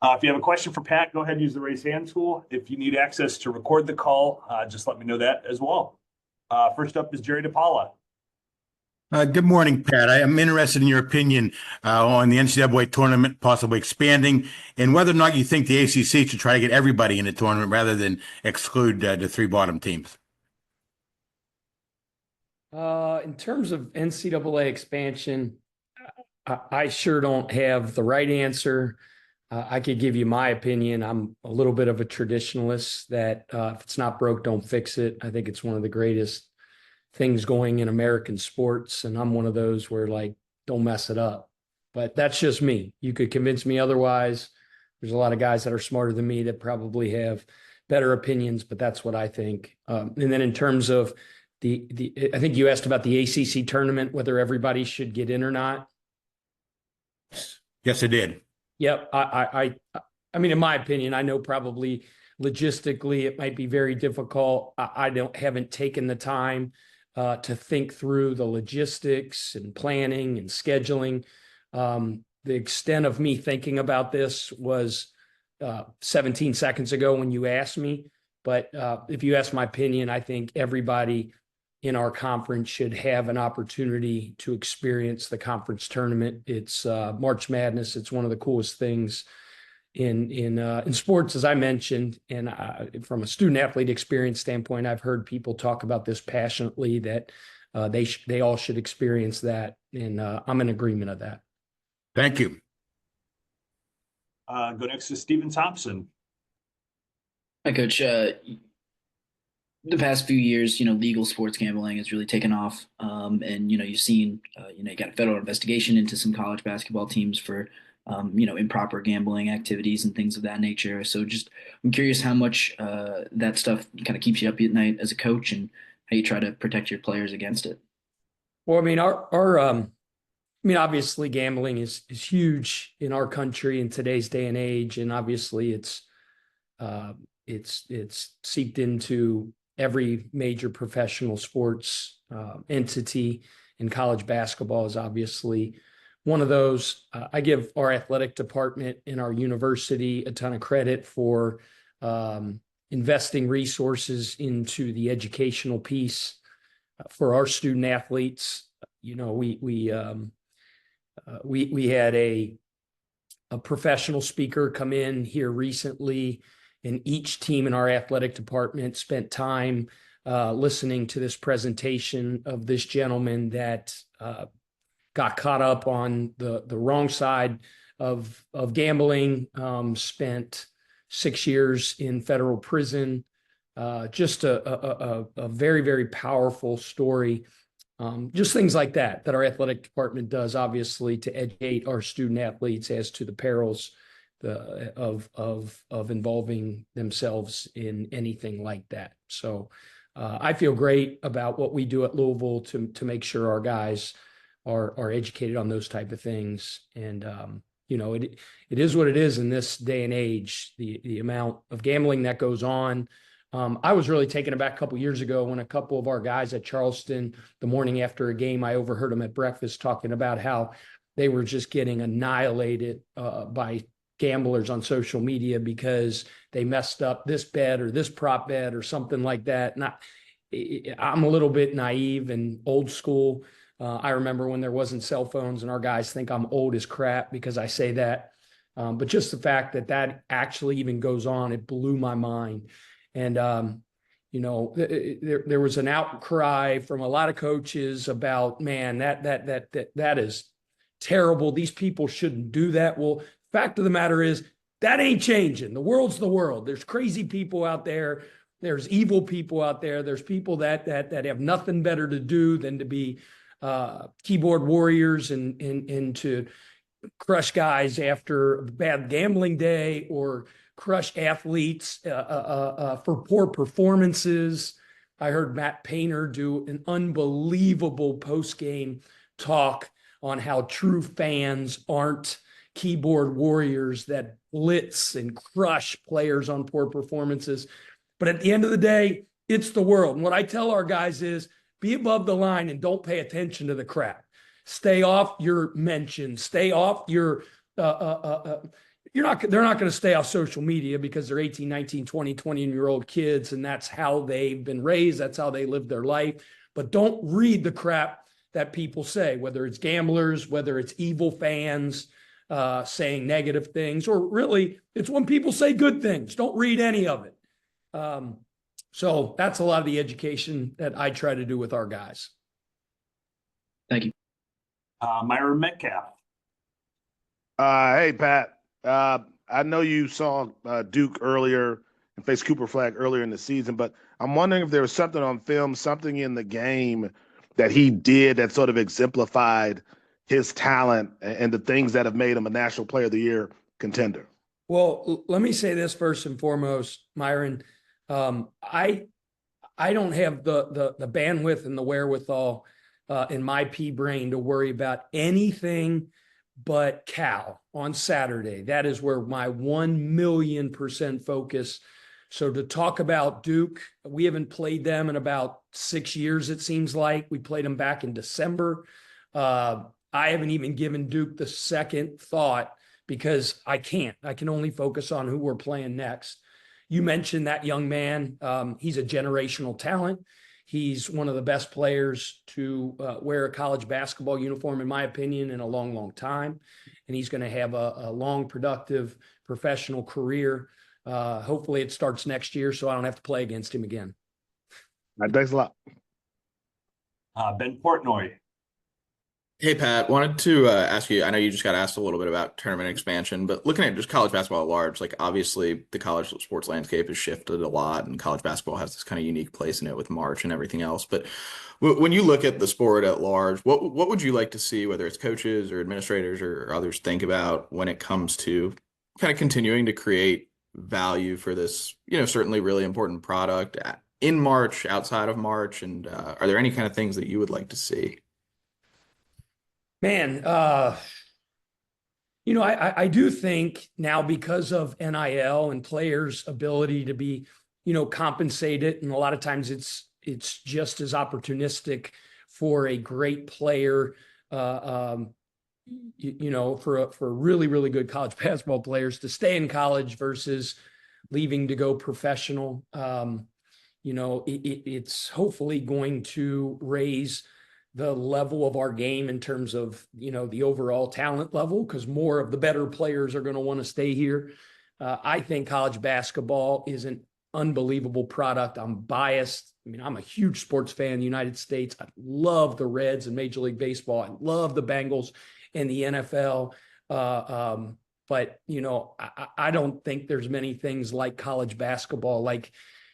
If you have a question for Pat, go ahead and use the raise hand tool. If you need access to record the call, just let me know that as well. First up is Jerry DePaula. Good morning, Pat. I am interested in your opinion on the NCAA tournament possibly expanding and whether or not you think the ACC should try to get everybody in the tournament rather than exclude the three bottom teams. In terms of NCAA expansion, I sure don't have the right answer. I could give you my opinion. I'm a little bit of a traditionalist that if it's not broke, don't fix it. I think it's one of the greatest things going in American sports. And I'm one of those where don't mess it up. But that's just me. You could convince me otherwise. There's a lot of guys that are smarter than me that probably have better opinions, but that's what I think. And then in terms of I think you asked about the ACC tournament, whether everybody should get in or not. Yes, I did. Yep. I mean, in my opinion, I know probably logistically it might be very difficult. I haven't taken the time to think through the logistics and planning and scheduling. The extent of me thinking about this was 17 seconds ago when you asked me. But if you ask my opinion, I think everybody in our conference should have an opportunity to experience the conference tournament. It's March Madness. It's one of the coolest things in sports, as I mentioned. And from a student athlete experience standpoint, I've heard people talk about this passionately, that they all should experience that. And I'm in agreement of that. Thank you. Go next to Stephen Thompson. Hi, Coach. The past few years, legal sports gambling has really taken off. And, you've seen, you got a federal investigation into some college basketball teams for, improper gambling activities and things of that nature. So I'm curious how much that stuff kind of keeps you up at night as a coach and how you try to protect your players against it. Well, I mean, obviously gambling is huge in our country in today's day and age. And obviously it's seeped into every major professional sports entity, and college basketball is obviously one of those. I give our athletic department in our university a ton of credit for investing resources into the educational piece for our student athletes. We had a professional speaker come in here recently, and each team in our athletic department spent time listening to this presentation of this gentleman that got caught up on the wrong side of gambling, spent 6 years in federal prison. Just a very, very powerful story. Just things like that our athletic department does, obviously, to educate our student athletes as to the perils of involving themselves in anything like that. So I feel great about what we do at Louisville to make sure our guys are educated on those type of things. And it is what it is in this day and age, the amount of gambling that goes on. I was really taken aback a couple years ago when a couple of our guys at Charleston, the morning after a game, I overheard them at breakfast talking about how they were just getting annihilated by gamblers on social media because they messed up this bet or this prop bet or something like that. And I'm a little bit naive and old school. I remember when there wasn't cell phones, and our guys think I'm old as crap because I say that. But just the fact that actually even goes on, it blew my mind. And, there was an outcry from a lot of coaches about, man, that is terrible. These people shouldn't do that. Well, fact of the matter is that ain't changing. The world's the world. There's crazy people out there. There's evil people out there. There's people that have nothing better to do than to be keyboard warriors and to crush guys after a bad gambling day or crush athletes for poor performances. I heard Matt Painter do an unbelievable post-game talk on how true fans aren't keyboard warriors that blitz and crush players on poor performances. But at the end of the day, it's the world. And what I tell our guys is be above the line and don't pay attention to the crap. Stay off your mentions. Stay off your they're not going to stay off social media because they're 18, 19, 20, 20-year-old kids, and that's how they've been raised. That's how they live their life. But don't read the crap that people say, whether it's gamblers, whether it's evil fans saying negative things, or really it's when people say good things. Don't read any of it. So that's a lot of the education that I try to do with our guys. Thank you. Myron Metcalf. Hey, Pat. I know you saw Duke earlier and faced Cooper Flagg earlier in the season, but I'm wondering if there was something on film, something in the game that he did that sort of exemplified his talent and the things that have made him a National Player of the Year contender. Well, let me say this first and foremost, Myron. I don't have the bandwidth and the wherewithal in my pea brain to worry about anything but Cal on Saturday. That is where my 1,000,000% focus. So to talk about Duke, we haven't played them in about 6 years, it seems like. We played them back in December. I haven't even given Duke the second thought because I can't. I can only focus on who we're playing next. You mentioned that young man. He's a generational talent. He's one of the best players to wear a college basketball uniform, in my opinion, in a long, long time. And he's going to have a long, productive professional career. Hopefully it starts next year so I don't have to play against him again. All right, thanks a lot. Ben Portnoy. Hey, Pat, wanted to ask you, I know you just got asked a little bit about tournament expansion, but looking at just college basketball at large, like obviously the college sports landscape has shifted a lot and college basketball has this kind of unique place in it with March and everything else. But when you look at the sport at large, what would you like to see, whether it's coaches or administrators or others, think about when it comes to kind of continuing to create value for this, certainly really important product in March, outside of March? And are there any kind of things that you would like to see? Man, I do think now because of NIL and players' ability to be, compensated, and a lot of times it's just as opportunistic for a great player, for really, really good college basketball players to stay in college versus leaving to go professional. It's hopefully going to raise the level of our game in terms of, the overall talent level, because more of the better players are going to want to stay here. I think college basketball is an unbelievable product. I'm biased. I mean, I'm a huge sports fan in the United States. I love the Reds and Major League Baseball. I love the Bengals and the NFL. But, I don't think there's many things like college basketball. Like,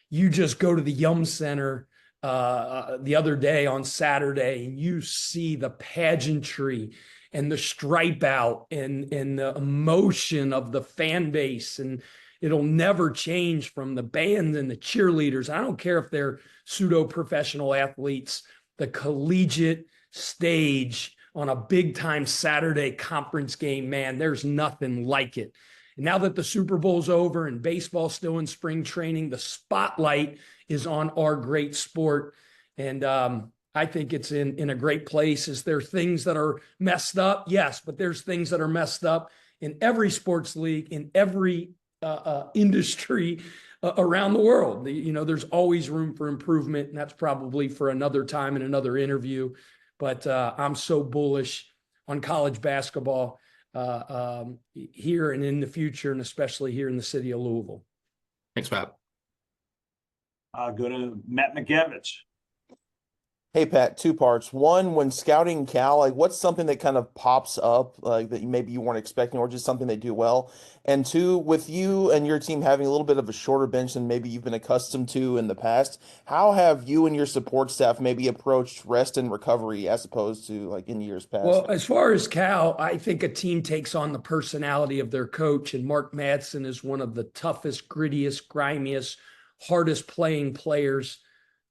you just go to the Yum Center the other day on Saturday, and you see the pageantry and the stripe out and the emotion of the fan base, and it'll never change from the band and the cheerleaders. I don't care if they're pseudo professional athletes. The collegiate stage on a big time Saturday conference game, man, there's nothing like it. And now that the Super Bowl's over and baseball's still in spring training, the spotlight is on our great sport. And I think it's in a great place. Is there things that are messed up? Yes, but there's things that are messed up in every sports league, in every industry around the world. There's always room for improvement, and that's probably for another time in another interview. But I'm so bullish on college basketball here and in the future, and especially here in the city of Louisville. Thanks, Pat. Go to Matt McGavich. Hey, Pat, two parts. One, when scouting Cal, like what's something that kind of pops up like that maybe you weren't expecting, or just something they do well? And two, with you and your team having a little bit of a shorter bench than maybe you've been accustomed to in the past, how have you and your support staff maybe approached rest and recovery as opposed to like in years past? Well, as far as Cal, I think a team takes on the personality of their coach, and Mark Madsen is one of the toughest, grittiest, grimiest, hardest playing players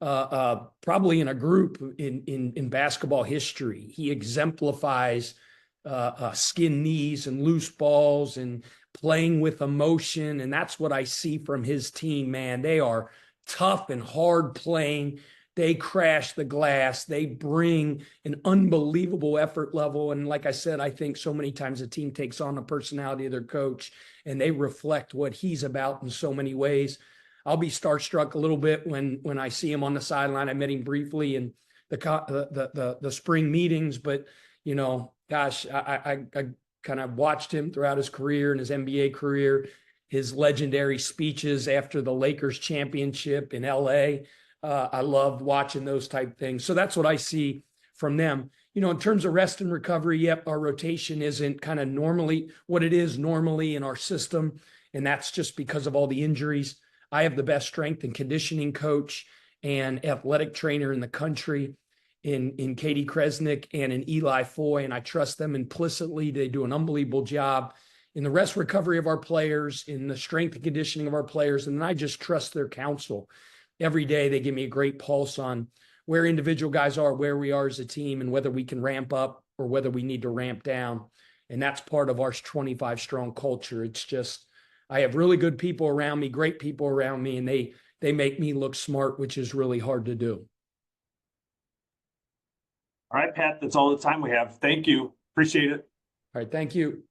probably in a group in basketball history. He exemplifies skin knees and loose balls and playing with emotion. And that's what I see from his team, man. They are tough and hard playing. They crash the glass. They bring an unbelievable effort level. And like I said, I think so many times a team takes on the personality of their coach, and they reflect what he's about in so many ways. I'll be starstruck a little bit when I see him on the sideline. I met him briefly in the spring meetings, but you know, gosh, I kind of watched him throughout his career and his NBA career, his legendary speeches after the Lakers championship in LA. I loved watching those type things. So that's what I see from them. You know, in terms of rest and recovery, yep, our rotation isn't kind of normally what it is normally in our system. And that's just because of all the injuries. I have the best strength and conditioning coach and athletic trainer in the country in Katie Kresnick and in Eli Foy, and I trust them implicitly. They do an unbelievable job in the rest recovery of our players, in the strength and conditioning of our players, and I just trust their counsel. Every day they give me a great pulse on where individual guys are, where we are as a team, and whether we can ramp up or whether we need to ramp down. And that's part of our 25 strong culture. It's just, I have really good people around me, great people around me, and they make me look smart, which is really hard to do. All right, Pat, that's all the time we have. Thank you. Appreciate it. All right, thank you.